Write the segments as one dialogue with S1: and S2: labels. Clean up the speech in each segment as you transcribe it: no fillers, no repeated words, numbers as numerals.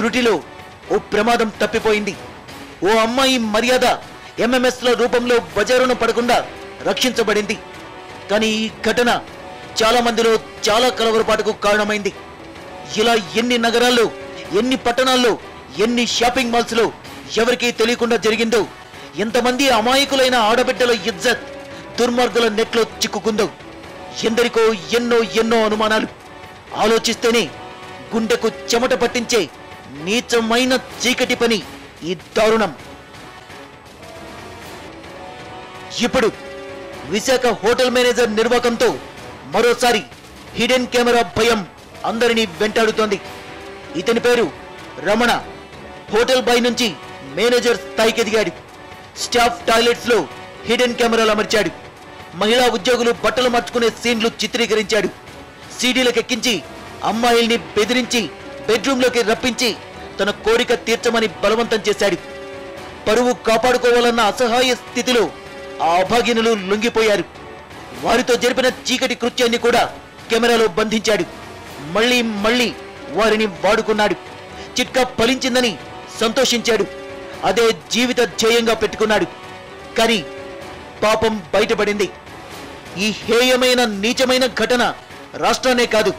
S1: త్రుటిలో ఓ ప్రమాదం తప్పిపోయింది. ఓ అమ్మాయి మర్యాద ఎంఎంఎస్ల రూపంలో బజారున పడకుండా రక్షించబడింది. కానీ ఈ ఘటన చాలా మందిలో చాలా కలవరపాటుకు కారణమైంది. ఇలా ఎన్ని నగరాల్లో, ఎన్ని పట్టణాల్లో, ఎన్ని షాపింగ్ మాల్స్ లో ఎవరికీ తెలియకుండా జరిగిందో, ఎంతమంది అమాయకులైన ఆడబిడ్డల ఇజ్జత్ దుర్మార్గుల నెట్లో చిక్కుకుందో, ఎందరికో ఎన్నో ఎన్నో అనుమానాలు. ఆలోచిస్తేనే గుండెకు చెమట పట్టించే నీచమైన చీకటి పని ఈ దారుణం. ఇప్పుడు విశాఖ హోటల్ మేనేజర్ నిర్వాకంతో మరోసారి హిడెన్ కెమెరా భయం అందరినీ వెంటాడుతోంది. ఇతని పేరు రమణ. హోటల్ బాయ్ నుంచి మేనేజర్ స్థాయికి ఎదిగాడు. స్టాఫ్ టాయిలెట్స్ లో హిడెన్ కెమెరాలు అమర్చాడు. మహిళా ఉద్యోగులు బట్టలు మార్చుకునే సీన్లు చిత్రీకరించాడు. సీడీలకు ఎక్కించి అమ్మాయిల్ని బెదిరించి బెడ్రూమ్లోకి రప్పించి తన కోరిక తీర్చమని బలవంతం చేశాడు. పరువు కాపాడుకోవాలన్న అసహాయ స్థితిలో ఆ అభాగినులు లొంగిపోయారు. వారితో జరిపిన చీకటి కృత్యాన్ని కూడా కెమెరాలో బంధించాడు. మళ్ళీ మళ్ళీ వారిని వాడుకున్నాడు. చిట్కా ఫలించిందని సంతోషించాడు. అదే జీవిత ధ్యేయంగా పెట్టుకున్నాడు. కానీ పాపం బయటపడింది. ఈ హేయమైన నీచమైన ఘటన రాష్ట్రాన్నే కాదు,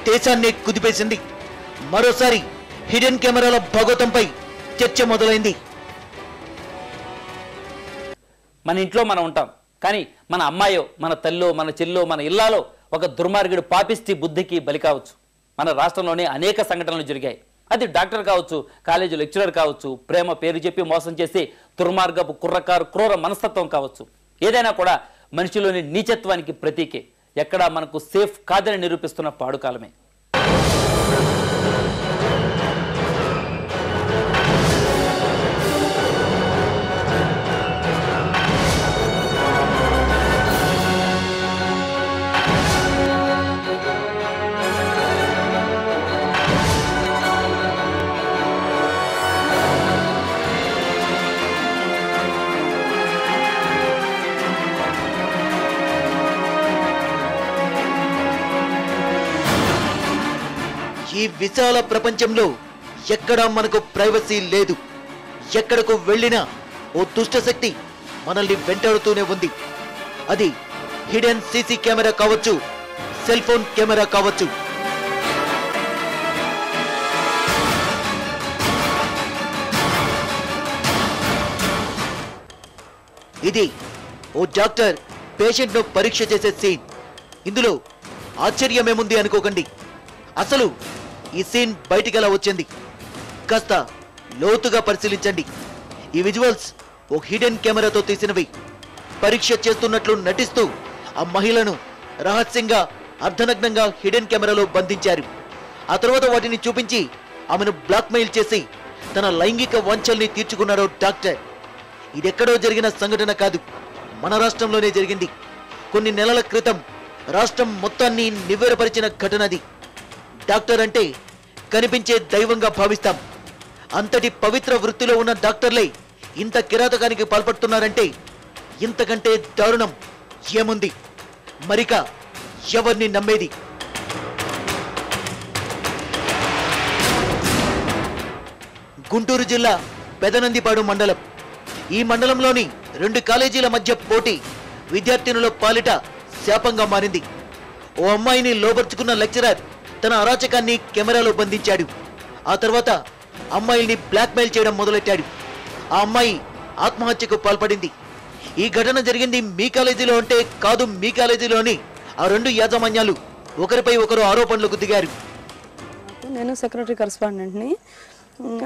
S1: దేశాన్నే కుదిపేసింది. మరోసారి హిడెన్ కెమెరాల భాగోతంపై చర్చ మొదలైంది.
S2: మన ఇంట్లో మనం ఉంటాం, కానీ మన అమ్మాయో, మన తల్లో, మన చెల్లో, మన ఇల్లాలో ఒక దుర్మార్గుడు పాపిష్టి బుద్ధికి బలి కావచ్చు. మన రాష్ట్రంలోనే అనేక సంఘటనలు జరిగాయి. అది డాక్టర్ కావచ్చు, కాలేజీ లెక్చరర్ కావచ్చు, ప్రేమ పేరు చెప్పి మోసం చేసి దుర్మార్గపు కుర్రకారు క్రూర మనస్తత్వం కావచ్చు. ఏదైనా కూడా మనిషిలోని నీచత్వానికి ప్రతీకే. ఎక్కడా మనకు సేఫ్ కాదని నిరూపిస్తున్న పాడుకాలమే.
S1: ఈ విశాల ప్రపంచంలో ఎక్కడా మనకు ప్రైవసీ లేదు. ఎక్కడకు వెళ్ళినా ఓ దుష్ట శక్తి మనల్ని వెంటాడుతూనే ఉంది. అది హిడెన్ సీసీ కెమెరా కావచ్చు, సెల్ ఫోన్ కెమెరా కావచ్చు. ఇది ఓ డాక్టర్ పేషెంట్ ను పరీక్ష చేసే సీన్. ఇందులో ఆశ్చర్యమేముంది అనుకోకండి. అసలు ఈ సీన్ బయటికి ఎలా వచ్చింది కాస్త లోతుగా పరిశీలించండి. ఈ విజువల్స్ ఓ హిడెన్ కెమెరాతో తీసినవి. పరీక్ష చేస్తున్నట్లు నటిస్తూ ఆ మహిళను రహస్యంగా అర్ధనగ్నంగా హిడెన్ కెమెరాలో బంధించారు. ఆ తర్వాత వాటిని చూపించి ఆమెను బ్లాక్మెయిల్ చేసి తన లైంగిక వాంఛల్ని తీర్చుకున్నాడు డాక్టర్. ఇదెక్కడో జరిగిన సంఘటన కాదు, మన రాష్ట్రంలోనే జరిగింది. కొన్ని నెలల క్రితం రాష్ట్రం మొత్తాన్ని నివ్వెరపరిచిన ఘటనది. డాక్టర్ అంటే కనిపించే దైవంగా భావిస్తాం. అంతటి పవిత్ర వృత్తిలో ఉన్న డాక్టర్లే ఇంత కిరాతకానికి పాల్పడుతున్నారంటే ఇంతకంటే దారుణం ఏముంది? మరిక ఎవరిని నమ్మేది? గుంటూరు జిల్లా పెదనందిపాడు మండలం. ఈ మండలంలోని 2 కాలేజీల మధ్య పోటీ విద్యార్థినుల పాలిట శాపంగా మారింది. ఓ అమ్మాయిని లోబర్చుకున్న లెక్చరర్ తన అరాచకాన్ని కెమెరాలో బంధించాడు. ఆ తర్వాత అమ్మాయిని బ్లాక్మెయిల్ చేయడం మొదలెట్టాడు. ఆ అమ్మాయి ఆత్మహత్యకు పాల్పడింది. ఈ ఘటన జరిగింది మీ కాలేజీలో అంటే కాదు, మీ కాలేజీలోని ఆ 2 యాజమాన్యాలు ఒకరిపై ఒకరు ఆరోపణలకు దిగారు.
S3: నేను సెక్రటరీ కరస్పాండెంట్ని.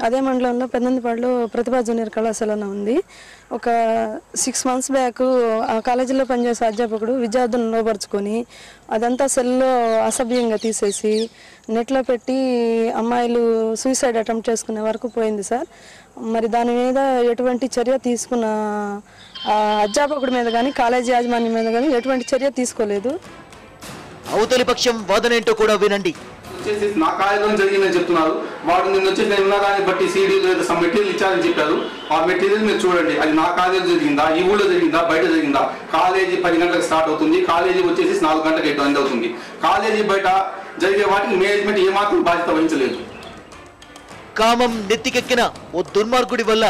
S3: అదే మండలంలో పెద్దందిపాడులో ప్రతిభా జూనియర్ కళాశాల ఉంది. ఒక 6 months బ్యాక్ ఆ కాలేజీలో పనిచేసే అధ్యాపకుడు విద్యార్థులను లోపరుచుకొని అదంతా సెల్లో అసభ్యంగా తీసేసి నెట్లో పెట్టి అమ్మాయిలు సూసైడ్ అటెంప్ట్ చేసుకునే వరకు పోయింది సార్. మరి దాని మీద ఎటువంటి చర్య తీసుకున్న అధ్యాపకుడి మీద కానీ కాలేజీ యాజమాన్యం మీద కానీ ఎటువంటి చర్య తీసుకోలేదు.
S1: అవతలి పక్షం వాదనేంటో కూడా వినండి.
S4: నా కాలేజీలో జరిగిందని చెప్తున్నారు. వాడు నిన్న వచ్చి నేను ఉన్న దాన్ని బట్టి సీడీలు లేదా సమ్ మెటీరియల్ ఇచ్చారని చెప్పారు. ఆ మెటీరియల్ మీరు చూడండి, అది నా కాలేజీలో జరిగిందా, ఈ ఊళ్ళో జరిగిందా, బయట జరిగిందా? కాలేజీ 10 గంటలకు స్టార్ట్ అవుతుంది, కాలేజీ వచ్చేసి 4 గంటలకు ఎండ్ అవుతుంది. కాలేజీ బయట జరిగే వాటికి మేనేజ్మెంట్ ఏమాత్రం బాధ్యత వహించలేదు.
S1: కామం నెత్తికెక్కిన ఓ దుర్మార్గుడి వల్ల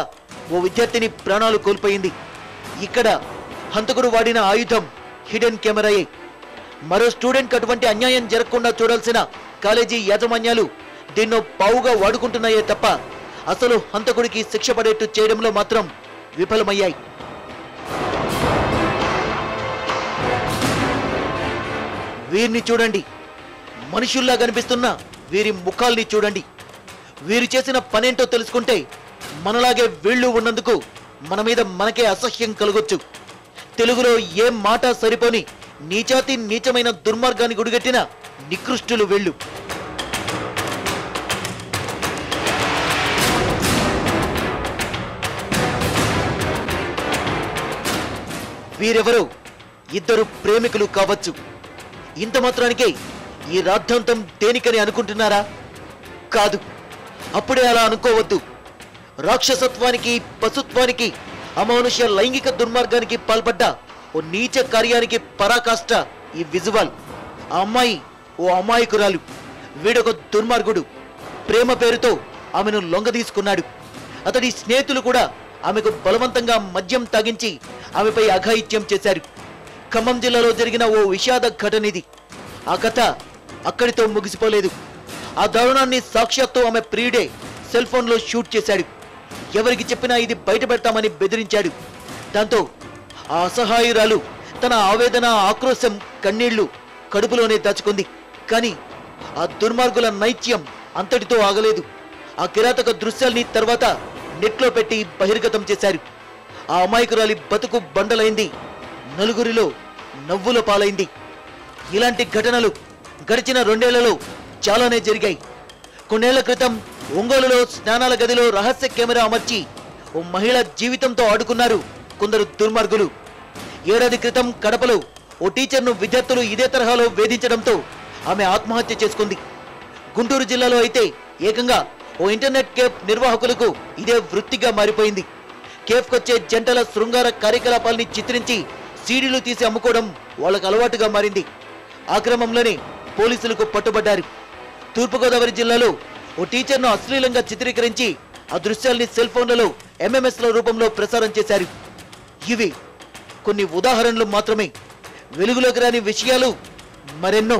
S1: ఓ విద్యార్థిని ప్రాణాలు కోల్పోయింది. ఇక్కడ హంతకుడు వాడిన ఆయుధం హిడెన్ కెమెరాయే. మరో స్టూడెంట్కి అటువంటి అన్యాయం జరగకుండా చూడాల్సిన కాలేజీ యాజమాన్యాలు దీన్నో పావుగా వాడుకుంటున్నాయే తప్ప అసలు హంతకుడికి శిక్ష పడేట్టు చేయడంలో మాత్రం విఫలమయ్యాయి. వీరిని చూడండి, మనుషుల్లా కనిపిస్తున్న వీరి ముఖాల్ని చూడండి. వీరు చేసిన పనేంటో తెలుసుకుంటే మనలాగే వీళ్ళు ఉన్నందుకు మన మీద మనకే అసహ్యం కలగొచ్చు. తెలుగులో ఏ మాట సరిపోని నీచాతి నీచమైన దుర్మార్గాన్ని గుడిగట్టిన నికృష్టులు వీళ్ళు. వీరెవరో ఇద్దరు ప్రేమికులు కావచ్చు. ఇంత మాత్రానికే ఈ రాద్ధాంతం దేనికని అనుకుంటున్నారా? కాదు, అప్పుడే అలా అనుకోవద్దు. రాక్షసత్వానికి, పశుత్వానికి, అమానుష్య లైంగిక దుర్మార్గానికి పాల్పడ్డ ఓ నీచ కార్యానికి పరాకాష్ట ఈ విజువల్. ఆ అమ్మాయి ఓ అమాయకురాలు, వీడొక దుర్మార్గుడు. ప్రేమ పేరుతో ఆమెను లొంగదీసుకున్నాడు. అతడి స్నేహితులు కూడా ఆమెకు బలవంతంగా మద్యం తాగించి ఆమెపై అఘాయిత్యం చేశారు. ఖమ్మం జిల్లాలో జరిగిన ఓ విషాద ఘటన ఇది. ఆ కథ అక్కడితో ముగిసిపోలేదు. ఆ దారుణాన్ని సాక్షాత్తు ఆమె ప్రియుడే సెల్ ఫోన్లో షూట్ చేశాడు. ఎవరికి చెప్పినా ఇది బయట పెడతామని బెదిరించాడు. దాంతో ఆ అసహాయురాలు తన ఆవేదన, ఆక్రోశం, కన్నీళ్లు కడుపులోనే దాచుకుంది. కానీ ఆ దుర్మార్గుల నైత్యం అంతటితో ఆగలేదు. ఆ కిరాతక దృశ్యాల్ని తర్వాత నెట్లో పెట్టి బహిర్గతం చేశారు. ఆ అమాయకురాలి బతుకు బండలైంది, నలుగురిలో నవ్వుల పాలైంది. ఇలాంటి ఘటనలు గడిచిన 2 ఏళ్లలో చాలానే జరిగాయి. కొన్నేళ్ల క్రితం ఒంగోలులో స్నానాల గదిలో రహస్య కెమెరా అమర్చి ఓ మహిళ జీవితంతో ఆడుకున్నారు కొందరు దుర్మార్గులు. 7 ఏడాది క్రితం కడపలో ఓ టీచర్ను విద్యార్థులు ఇదే తరహాలో వేధించడంతో ఆమె ఆత్మహత్య చేసుకుంది. గుంటూరు జిల్లాలో అయితే ఏకంగా ఓ ఇంటర్నెట్ కేఫ్ నిర్వాహకులకు ఇదే వృత్తిగా మారిపోయింది. కేఫ్కొచ్చే జంటల శృంగార కార్యకలాపాల్ని చిత్రించి సీడీలు తీసి అమ్ముకోవడం వాళ్ళకు అలవాటుగా మారింది. ఆ క్రమంలోనే పోలీసులకు పట్టుబడ్డారు. తూర్పుగోదావరి జిల్లాలో ఓ టీచర్ను అశ్లీలంగా చిత్రీకరించి ఆ దృశ్యాల్ని సెల్ ఫోన్లలో ఎంఎంఎస్ల రూపంలో ప్రసారం చేశారు. ఇవి కొన్ని ఉదాహరణలు మాత్రమే. వెలుగులోకి రాని విషయాలు మరెన్నో.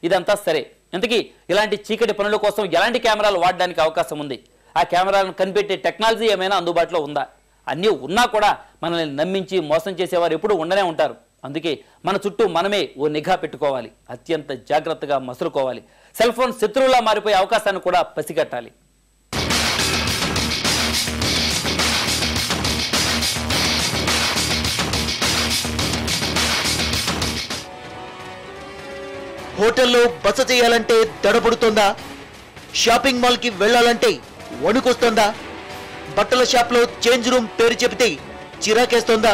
S2: ఇదంతా సరే, ఇంతకీ ఇలాంటి చీకటి పనుల కోసం ఎలాంటి కెమెరాలు వాడడానికి అవకాశం ఉంది? ఆ కెమెరాలను కనిపెట్టే టెక్నాలజీ ఏమైనా అందుబాటులో ఉందా? అన్నీ ఉన్నా కూడా మనల్ని నమ్మించి మోసం చేసేవారు ఎప్పుడూ ఉండనే ఉంటారు. అందుకే మన చుట్టూ మనమే ఓ నిఘా పెట్టుకోవాలి, అత్యంత జాగ్రత్తగా మసులుకోవాలి. సెల్ ఫోన్ శత్రువులా మారిపోయే అవకాశాన్ని కూడా పసిగట్టాలి.
S1: హోటల్లో బస చేయాలంటే దడపడుతోందా? షాపింగ్ మాల్కి వెళ్ళాలంటే వణుకొస్తోందా? బట్టల షాప్లో చేంజ్ రూమ్ పేరు చెబితే చిరాకేస్తోందా?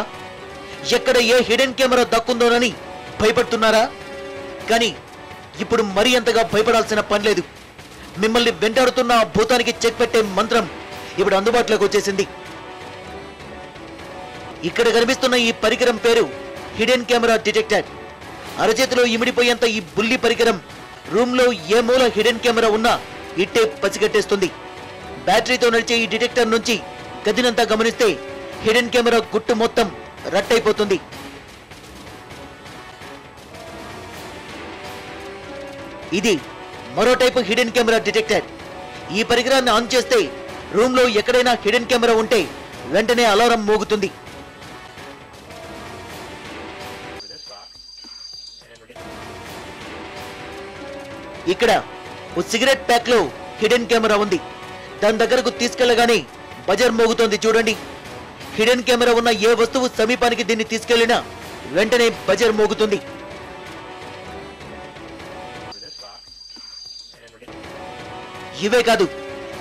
S1: ఎక్కడ ఏ హిడెన్ కెమెరా దక్కుందోనని భయపడుతున్నారా? కానీ ఇప్పుడు మరీ అంతగా భయపడాల్సిన పని లేదు. మిమ్మల్ని వెంటాడుతున్న ఆ భూతానికి చెక్ పెట్టే మంత్రం ఇప్పుడు అందుబాటులోకి వచ్చేసింది. ఇక్కడ కనిపిస్తున్న ఈ పరికరం పేరు హిడెన్ కెమెరా డిటెక్టర్. అరచేతిలో ఇమిడిపోయేంత ఈ బుల్లి పరికరం రూమ్లో ఏ మూల హిడెన్ కెమెరా ఉన్నా ఇట్టే పసిగట్టేస్తుంది. బ్యాటరీతో నడిచే ఈ డిటెక్టర్ నుంచి గదినంతా గమనిస్తే హిడెన్ కెమెరా గుట్టు మొత్తం రట్టయిపోతుంది. ఇది మరో టైపు హిడెన్ కెమెరా డిటెక్టర్. ఈ పరికరాన్ని ఆన్ చేస్తే రూమ్లో ఎక్కడైనా హిడెన్ కెమెరా ఉంటే వెంటనే అలారం మోగుతుంది. ఇక్కడ ఓ సిగరెట్ ప్యాక్ లో హిడెన్ కెమెరా ఉంది. దాని దగ్గరకు తీసుకెళ్లగానే బజర్ మోగుతోంది చూడండి. హిడెన్ కెమెరా ఉన్న ఏ వస్తువు సమీపానికి దీన్ని తీసుకెళ్లినా వెంటనే బజర్ మోగుతుంది. ఇవే కాదు,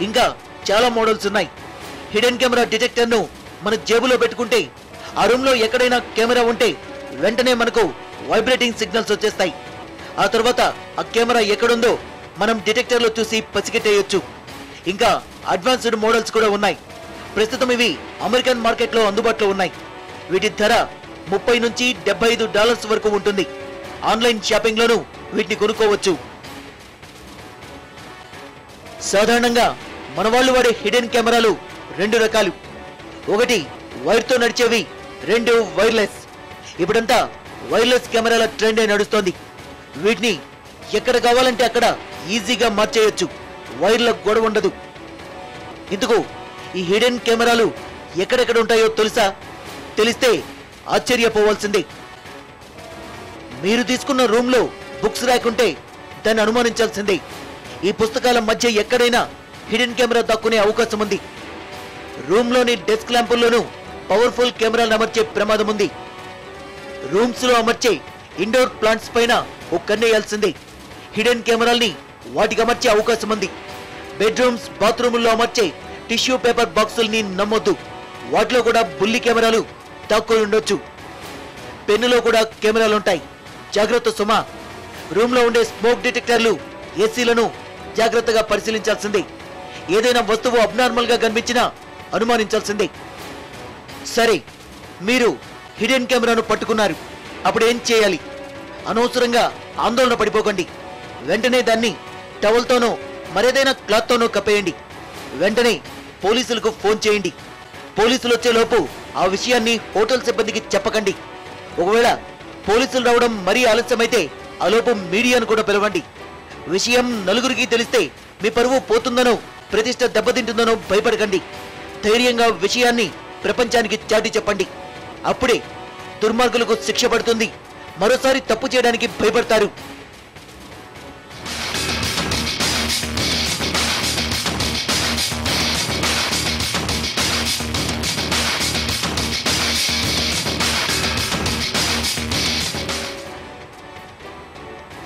S1: ఇంకా చాలా మోడల్స్ ఉన్నాయి. హిడెన్ కెమెరా డిటెక్టర్ ను మన జేబులో పెట్టుకుంటే ఆ రూమ్ లో ఎక్కడైనా కెమెరా ఉంటే వెంటనే మనకు వైబ్రేటింగ్ సిగ్నల్స్ వచ్చేస్తాయి. ఆ తర్వాత ఆ కెమెరా ఎక్కడుందో మనం డిటెక్టర్లో చూసి పసిగట్టేయొచ్చు. ఇంకా అడ్వాన్స్డ్ మోడల్స్ కూడా ఉన్నాయి. ప్రస్తుతం ఇవి అమెరికన్ మార్కెట్లో అందుబాటులో ఉన్నాయి. వీటి ధర $30 నుంచి $75 వరకు ఉంటుంది. ఆన్లైన్ షాపింగ్ లోనూ వీటిని కొనుక్కోవచ్చు. సాధారణంగా మన వాళ్ళు వాడే హిడెన్ కెమెరాలు 2 రకాలు. ఒకటి వైర్తో నడిచేవి, 2 వైర్లెస్. ఇప్పుడంతా వైర్లెస్ కెమెరాల ట్రెండ్ నడుస్తోంది. వీటిని ఎక్కడ కావాలంటే అక్కడ ఈజీగా మార్చేయొచ్చు, వైర్ల గొడవ ఉండదు. ఇందుకు ఈ హిడెన్ కెమెరాలు ఎక్కడెక్కడ ఉంటాయో తెలుసా? తెలిస్తే ఆశ్చర్యపోవాల్సిందే. మీరు తీసుకున్న రూమ్ లో బుక్స్ ర్యాక్ ఉంటే దాన్ని అనుమానించాల్సిందే. ఈ పుస్తకాల మధ్య ఎక్కడైనా హిడెన్ కెమెరా దక్కునే అవకాశం ఉంది. రూమ్ లోని డెస్క్ ల్యాంపుల్లోనూ పవర్ఫుల్ కెమెరాలు అమర్చే ప్రమాదం ఉంది. రూమ్స్ లో అమర్చే ఇండోర్ ప్లాంట్స్ పైన ఒక కన్నేయాల్సిందే. హిడెన్ కెమెరాల్ని వాటికి అమర్చే అవకాశం ఉంది. బెడ్రూమ్స్, బాత్రూముల్లో అమర్చే టిష్యూ పేపర్ బాక్సుల్ని నమ్మొద్దు. వాటిలో కూడా బుల్లి కెమెరాలు దాక్కుని ఉండొచ్చు. పెన్నులో కూడా కెమెరాలుంటాయి, జాగ్రత్త సుమా. రూమ్ లో ఉండే స్మోక్ డిటెక్టర్లు, ఏసీలను జాగ్రత్తగా పరిశీలించాల్సిందే. ఏదైనా వస్తువు అబ్నార్మల్ గా కనిపించినా అనుమానించాల్సిందే. సరే, మీరు హిడెన్ కెమెరాను పట్టుకున్నారు, అప్పుడు ఏం చేయాలి? అనవసరంగా ఆందోళన పడిపోకండి. వెంటనే దాన్ని టవల్తోనో మరేదైనా క్లాత్తోనో కప్పేయండి. వెంటనే పోలీసులకు ఫోన్ చేయండి. పోలీసులు వచ్చేలోపు ఆ విషయాన్ని హోటల్ సిబ్బందికి చెప్పకండి. ఒకవేళ పోలీసులు రావడం మరీ ఆలస్యమైతే ఆలోపు మీడియాను కూడా పిలవండి. విషయం నలుగురికి తెలిస్తే మీ పరువు పోతుందనో, ప్రతిష్ట దెబ్బతింటుందనో భయపడకండి. ధైర్యంగా విషయాన్ని ప్రపంచానికి చాటి చెప్పండి. అప్పుడే దుర్మార్గులకు శిక్ష పడుతుంది. మరోసారి తప్పు చేయడానికి భయపడతారు.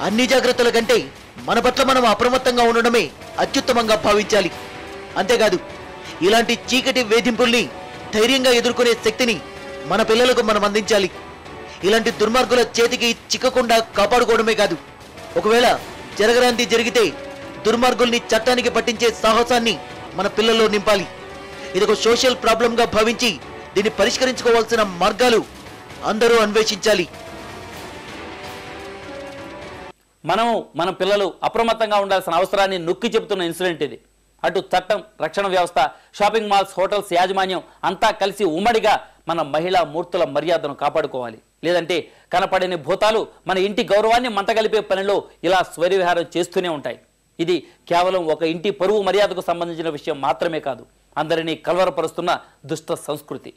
S1: అన్ని జాగ్రత్తల కంటే మన పట్ల మనం అప్రమత్తంగా ఉండడమే అత్యుత్తమంగా భావించాలి. అంతేకాదు, ఇలాంటి చీకటి వేధింపుల్ని ధైర్యంగా ఎదుర్కొనే శక్తిని మన పిల్లలకు మనం అందించాలి. ఇలాంటి దుర్మార్గుల చేతికి చిక్కకుండా కాపాడుకోవడమే కాదు, ఒకవేళ జరగరాంది జరిగితే దుర్మార్గుల్ని చట్టానికి పట్టించే సాహసాన్ని మన పిల్లల్లో నింపాలి. ఇదొక సోషల్ ప్రాబ్లంగా భావించి దీన్ని పరిష్కరించుకోవాల్సిన మార్గాలు అందరూ అన్వేషించాలి.
S2: మన పిల్లలు అప్రమత్తంగా ఉండాల్సిన అవసరాన్ని నొక్కి చెబుతున్న ఇన్సిడెంట్ ఇది. అటు చట్టం, రక్షణ వ్యవస్థ, షాపింగ్ మాల్స్, హోటల్స్ యాజమాన్యం అంతా కలిసి ఉమ్మడిగా మన మహిళా మూర్తుల మర్యాదను కాపాడుకోవాలి. లేదంటే కనపడని భూతాలు మన ఇంటి గౌరవాన్ని మంటగలిపే పనిలో ఇలా స్వైరవిహారం చేస్తూనే ఉంటాయి. ఇది కేవలం ఒక ఇంటి పరువు మర్యాదకు సంబంధించిన విషయం మాత్రమే కాదు, అందరినీ కలవరపరుస్తున్న దుష్ట సంస్కృతి.